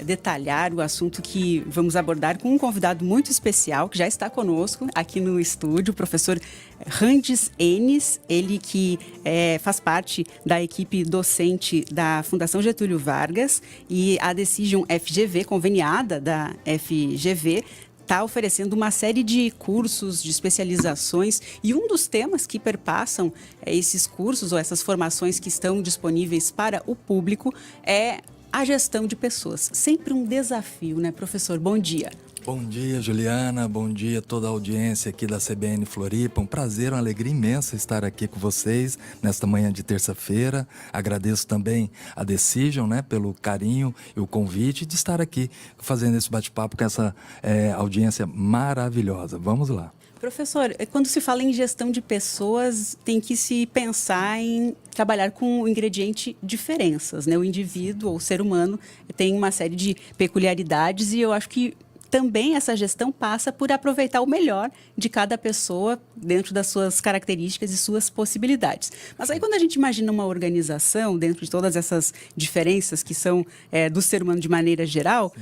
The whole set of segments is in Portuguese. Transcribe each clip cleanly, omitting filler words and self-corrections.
detalhar o assunto que vamos abordar com um convidado muito especial, que já está conosco aqui no estúdio, o professor Randes Enes, ele que faz parte da equipe docente da Fundação Getúlio Vargas e a Decision FGV, conveniada da FGV, está oferecendo uma série de cursos, de especializações, e um dos temas que perpassam esses cursos ou essas formações que estão disponíveis para o público é a gestão de pessoas. Sempre um desafio, né, professor? Bom dia. Bom dia, Juliana. Bom dia a toda a audiência aqui da CBN Floripa. Um prazer, uma alegria imensa estar aqui com vocês nesta manhã de terça-feira. Agradeço também a Decision, né, pelo carinho e o convite de estar aqui fazendo esse bate-papo com essa audiência maravilhosa. Vamos lá. Professor, quando se fala em gestão de pessoas, tem que se pensar em trabalhar com o ingrediente diferenças, né? O indivíduo ou o ser humano tem uma série de peculiaridades e eu acho que também essa gestão passa por aproveitar o melhor de cada pessoa dentro das suas características e suas possibilidades. Mas aí quando a gente imagina uma organização, dentro de todas essas diferenças que são do ser humano de maneira geral,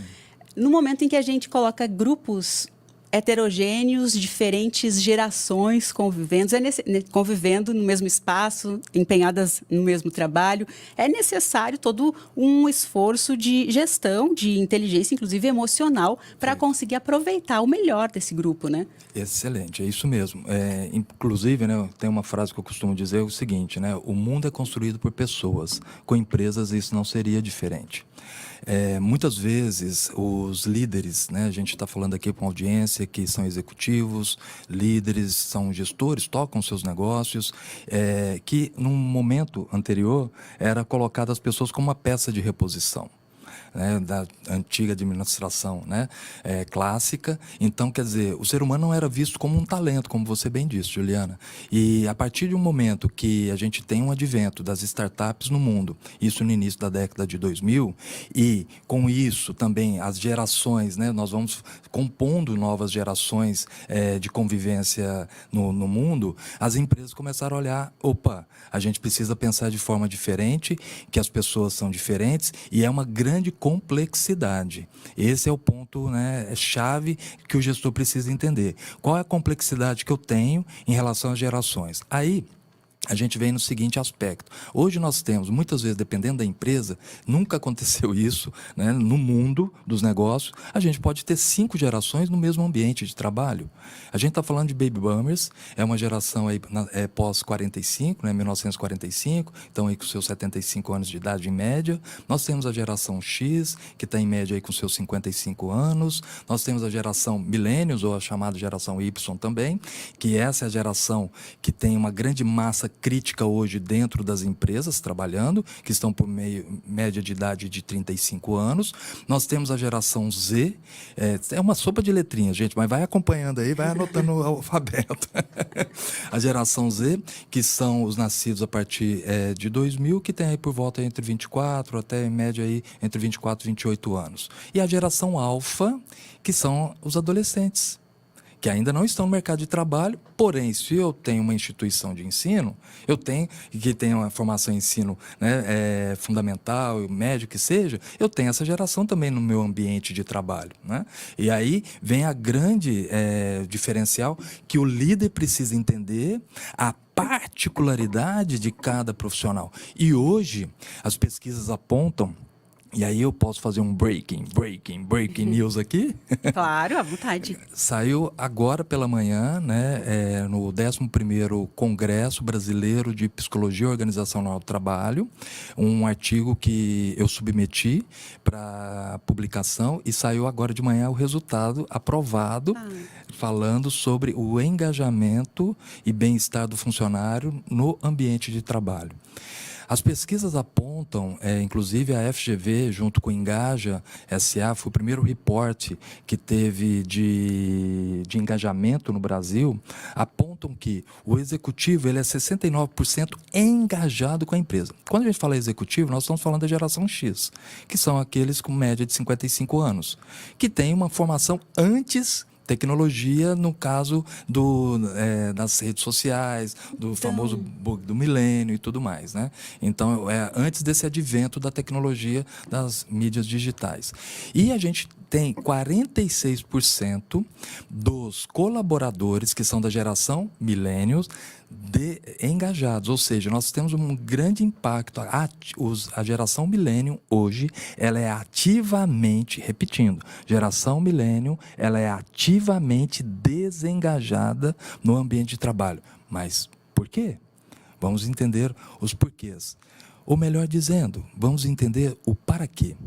no momento em que a gente coloca grupos heterogêneos, diferentes gerações convivendo no mesmo espaço, empenhadas no mesmo trabalho, é necessário todo um esforço de gestão, de inteligência, inclusive emocional, para conseguir aproveitar o melhor desse grupo, né? Excelente, é isso mesmo. Inclusive, né, tem uma frase que eu costumo dizer o seguinte, né? O mundo é construído por pessoas. Com empresas isso não seria diferente. Muitas vezes os líderes, né, a gente está falando aqui com audiência que são executivos, líderes, são gestores, tocam seus negócios, que num momento anterior era colocado as pessoas como uma peça de reposição. Né, da antiga administração, né, clássica. Então, quer dizer, o ser humano não era visto como um talento, como você bem disse, Juliana. E a partir de um momento que a gente tem um advento das startups no mundo, isso no início da década de 2000, e com isso também as gerações, né, nós vamos compondo novas gerações de convivência no mundo, as empresas começaram a olhar, opa, a gente precisa pensar de forma diferente, que as pessoas são diferentes, e é uma grande complexidade. Esse é o ponto, né, chave que o gestor precisa entender. Qual é a complexidade que eu tenho em relação às gerações? Aí a gente vem no seguinte aspecto. Hoje nós temos, muitas vezes, dependendo da empresa, nunca aconteceu isso, né, no mundo dos negócios, a gente pode ter 5 gerações no mesmo ambiente de trabalho. A gente está falando de baby boomers, é uma geração aí, pós-45, né, 1945, então aí com seus 75 anos de idade em média. Nós temos a geração X, que está em média aí com seus 55 anos. Nós temos a geração Millennials, ou a chamada geração Y também, que essa é a geração que tem uma grande massa crítica hoje dentro das empresas trabalhando, que estão por média de idade de 35 anos. Nós temos a geração Z, é uma sopa de letrinhas, gente, mas vai acompanhando aí, vai anotando o alfabeto. A geração Z, que são os nascidos a partir de 2000, que tem aí por volta entre 24, até em média aí entre 24 e 28 anos. E a geração Alfa, que são os adolescentes, que ainda não estão no mercado de trabalho, porém, se eu tenho uma instituição de ensino, eu tenho, que tem uma formação em ensino, né, fundamental, médio que seja, eu tenho essa geração também no meu ambiente de trabalho, né? E aí vem a grande diferencial que o líder precisa entender a particularidade de cada profissional. E hoje, as pesquisas apontam. E aí eu posso fazer um breaking news aqui? Claro, à vontade. Saiu agora pela manhã, né, no 11º Congresso Brasileiro de Psicologia Organizacional do Trabalho, um artigo que eu submeti para publicação e saiu agora de manhã o resultado aprovado, falando sobre o engajamento e bem-estar do funcionário no ambiente de trabalho. As pesquisas apontam, inclusive a FGV, junto com o Engaja SA, foi o primeiro reporte que teve de engajamento no Brasil, apontam que o executivo ele é 69% engajado com a empresa. Quando a gente fala executivo, nós estamos falando da geração X, que são aqueles com média de 55 anos, que tem uma formação antes Tecnologia, no caso das redes sociais, do famoso bug do milênio e tudo mais, né? Então, antes desse advento da tecnologia das mídias digitais. E a gente tem 46% dos colaboradores que são da geração millennials engajados, ou seja, nós temos um grande impacto. A geração millennium hoje, ela é ativamente, repetindo, geração millennium, ela é ativamente desengajada no ambiente de trabalho. Mas por quê? Vamos entender os porquês. Ou melhor dizendo, vamos entender o para quê.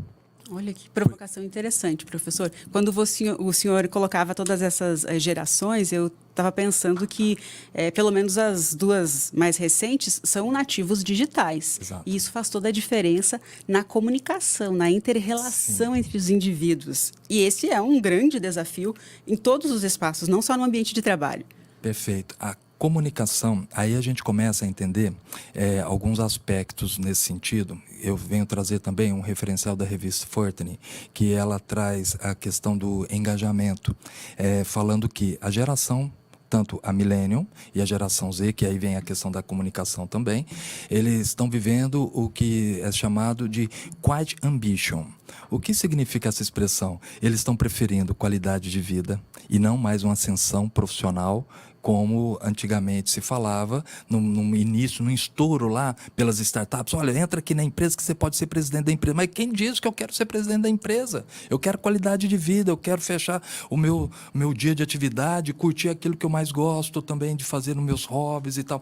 Olha que provocação interessante, professor. Quando o senhor colocava todas essas gerações, eu estava pensando que, pelo menos as duas mais recentes, são nativos digitais. Exato. E isso faz toda a diferença na comunicação, na inter-relação entre os indivíduos. E esse é um grande desafio em todos os espaços, não só no ambiente de trabalho. Perfeito. A comunicação, aí a gente começa a entender alguns aspectos nesse sentido. Eu venho trazer também um referencial da revista Fortney, que ela traz a questão do engajamento, falando que a geração, tanto a Millennium e a geração Z, que aí vem a questão da comunicação também, eles estão vivendo o que é chamado de Quiet Ambition. O que significa essa expressão? Eles estão preferindo qualidade de vida e não mais uma ascensão profissional, como antigamente se falava, no início, no estouro lá, pelas startups. Olha, entra aqui na empresa que você pode ser presidente da empresa. Mas quem diz que eu quero ser presidente da empresa? Eu quero qualidade de vida, eu quero fechar o meu dia de atividade, curtir aquilo que eu mais gosto também de fazer nos meus hobbies e tal.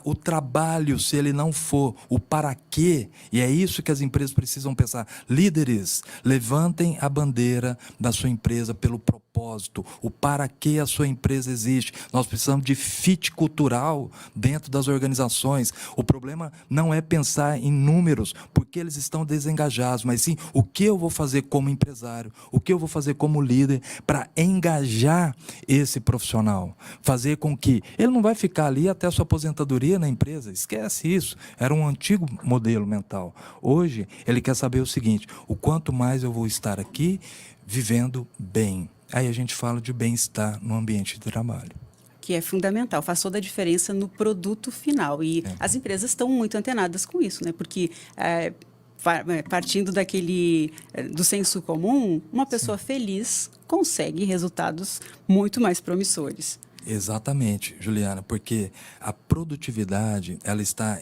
O trabalho, se ele não for o para quê, e é isso que as empresas precisam pensar. Líderes, levantem a bandeira da sua empresa pelo propósito, o para que a sua empresa existe. Nós precisamos de fit cultural dentro das organizações. O problema não é pensar em números, porque eles estão desengajados, mas sim o que eu vou fazer como empresário, o que eu vou fazer como líder para engajar esse profissional. Fazer com que ele não vai ficar ali até a sua aposentadoria na empresa. Esquece isso. Era um antigo modelo mental. Hoje, ele quer saber o seguinte: o quanto mais eu vou estar aqui vivendo bem. Aí a gente fala de bem-estar no ambiente de trabalho. Que é fundamental, faz toda a diferença no produto final. E as empresas estão muito antenadas com isso, né? Porque partindo do senso comum, uma pessoa feliz consegue resultados muito mais promissores. Exatamente, Juliana, porque a produtividade ela está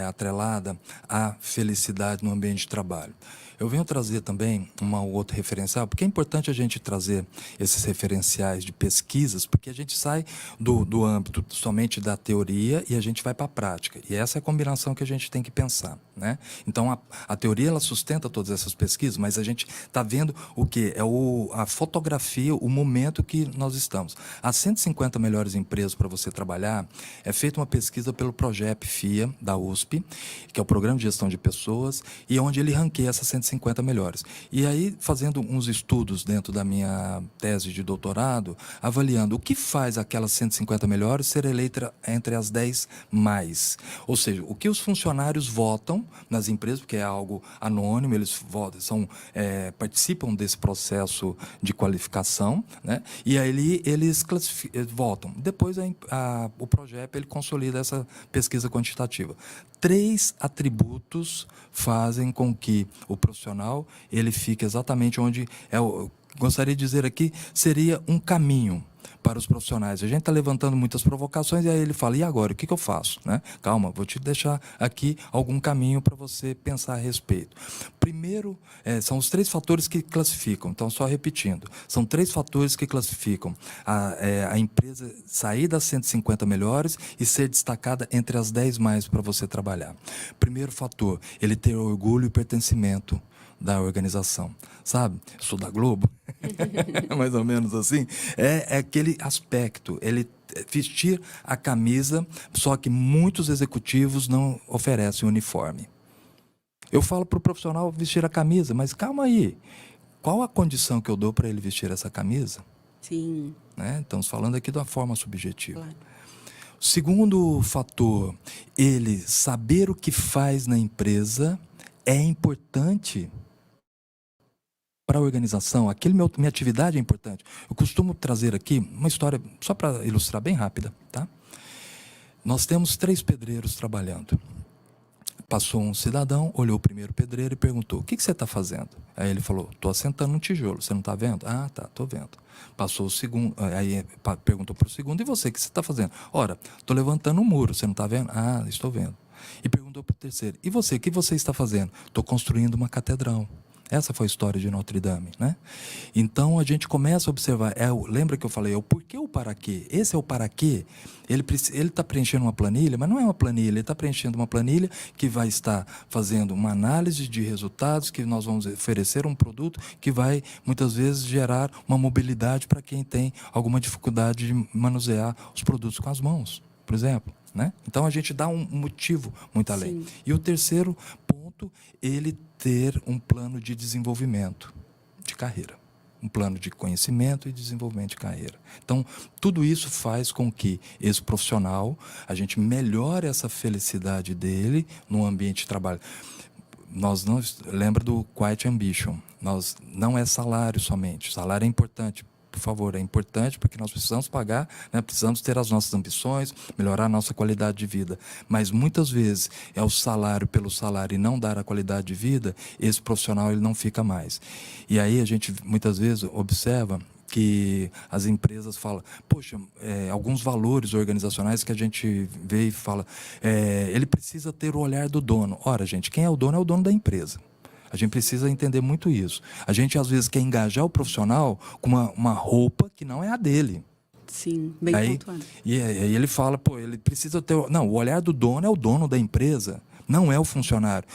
atrelada à felicidade no ambiente de trabalho. Eu venho trazer também uma outra referencial, porque é importante a gente trazer esses referenciais de pesquisas, porque a gente sai do âmbito somente da teoria e a gente vai para a prática. E essa é a combinação que a gente tem que pensar, né? Então, a teoria ela sustenta todas essas pesquisas, mas a gente está vendo o quê? A fotografia, o momento que nós estamos. As 150 melhores empresas para você trabalhar, é feita uma pesquisa pelo Progep FIA, da USP, que é o Programa de Gestão de Pessoas, e onde ele ranqueia essas 150 melhores. E aí, fazendo uns estudos dentro da minha tese de doutorado, avaliando o que faz aquelas 150 melhores ser eleita entre as 10 mais. Ou seja, o que os funcionários votam nas empresas, porque é algo anônimo, eles votam, participam desse processo de qualificação, né? E aí eles votam. Depois o Progep ele consolida essa pesquisa quantitativa. 3 atributos fazem com que o profissional ele fique exatamente onde gostaria de dizer aqui, seria um caminho para os profissionais. A gente está levantando muitas provocações e aí ele fala, e agora, o que eu faço? Né? Calma, vou te deixar aqui algum caminho para você pensar a respeito. Primeiro, são os 3 fatores que classificam, então só repetindo, são 3 fatores que classificam a empresa sair das 150 melhores e ser destacada entre as 10 mais para você trabalhar. Primeiro fator, ele ter orgulho e pertencimento da organização. Sabe? Sou da Globo, mais ou menos assim. É aquele aspecto, ele vestir a camisa, só que muitos executivos não oferecem uniforme. Eu falo para o profissional vestir a camisa, mas calma aí, qual a condição que eu dou para ele vestir essa camisa? Sim. Né? Estamos falando aqui de uma forma subjetiva. Claro. Segundo fator, ele saber o que faz na empresa é importante. para a organização, minha atividade é importante. Eu costumo trazer aqui uma história, só para ilustrar bem rápida, tá? Nós temos 3 pedreiros trabalhando. Passou um cidadão, olhou o primeiro pedreiro e perguntou: o que você está fazendo? Aí ele falou: estou assentando um tijolo, você não está vendo? Ah, tá, estou vendo. Passou o segundo, aí perguntou para o segundo: e você, o que você está fazendo? Ora, estou levantando um muro, você não está vendo? Ah, estou vendo. E perguntou para o terceiro: e você, o que você está fazendo? Estou construindo uma catedral. Essa foi a história de Notre Dame, né? Então a gente começa a observar, lembra que eu falei, o porquê, o para quê? Esse é o para quê. Ele está preenchendo uma planilha, mas não é uma planilha, ele está preenchendo uma planilha que vai estar fazendo uma análise de resultados, que nós vamos oferecer um produto que vai, muitas vezes, gerar uma mobilidade para quem tem alguma dificuldade de manusear os produtos com as mãos, por exemplo. Né? Então a gente dá um motivo muito além. Sim. E o terceiro ponto, ele ter um plano de desenvolvimento de carreira, um plano de conhecimento e desenvolvimento de carreira. Então tudo isso faz com que esse profissional, a gente melhore essa felicidade dele no ambiente de trabalho. Nós não lembra do Quiet Ambition. Não é salário somente. Salário é importante. Por favor, é importante porque nós precisamos pagar, né? Precisamos ter as nossas ambições, melhorar a nossa qualidade de vida. Mas muitas vezes é o salário pelo salário e não dar a qualidade de vida, esse profissional ele não fica mais. E aí a gente muitas vezes observa que as empresas falam, poxa, alguns valores organizacionais que a gente vê e fala, ele precisa ter o olhar do dono. Ora, gente, quem é o dono da empresa. A gente precisa entender muito isso. A gente, às vezes, quer engajar o profissional com uma roupa que não é a dele. Sim, bem pontuado. E aí ele fala, ele precisa ter... Não, o olhar do dono é o dono da empresa, não é o funcionário.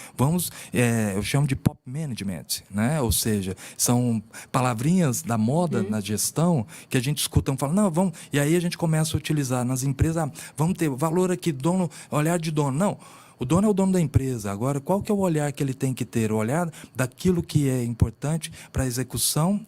Eu chamo de pop management, né? Ou seja, são palavrinhas da moda na gestão que a gente escuta e fala, não, vamos... E aí a gente começa a utilizar nas empresas, vamos ter valor aqui, dono, olhar de dono. Não. O dono é o dono da empresa. Agora, qual que é o olhar que ele tem que ter? O olhar daquilo que é importante para a execução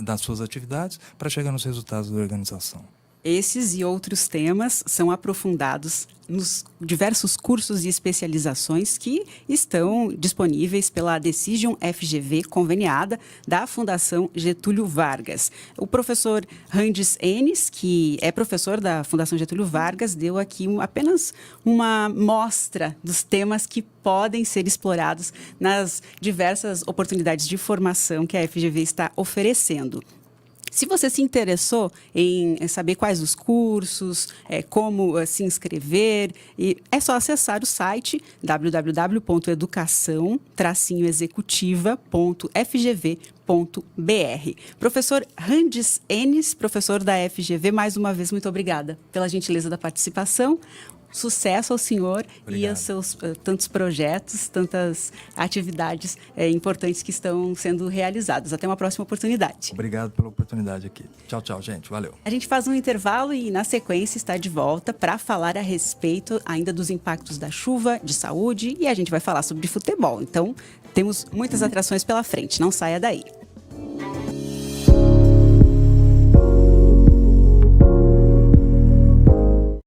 das suas atividades para chegar nos resultados da organização. Esses e outros temas são aprofundados nos diversos cursos e especializações que estão disponíveis pela Decision FGV conveniada da Fundação Getúlio Vargas. O professor Randis Enes, que é professor da Fundação Getúlio Vargas, deu aqui apenas uma mostra dos temas que podem ser explorados nas diversas oportunidades de formação que a FGV está oferecendo. Se você se interessou em saber quais os cursos, como se inscrever, é só acessar o site www.educação-executiva.fgv.br. Professor Randis Enes, professor da FGV, mais uma vez, muito obrigada pela gentileza da participação. Sucesso ao senhor. Obrigado. E aos seus tantos projetos, tantas atividades importantes que estão sendo realizadas. Até uma próxima oportunidade. Obrigado pela oportunidade aqui. Tchau, tchau, gente. Valeu. A gente faz um intervalo e, na sequência, está de volta para falar a respeito ainda dos impactos da chuva, de saúde, e a gente vai falar sobre futebol. Então, temos muitas atrações pela frente. Não saia daí.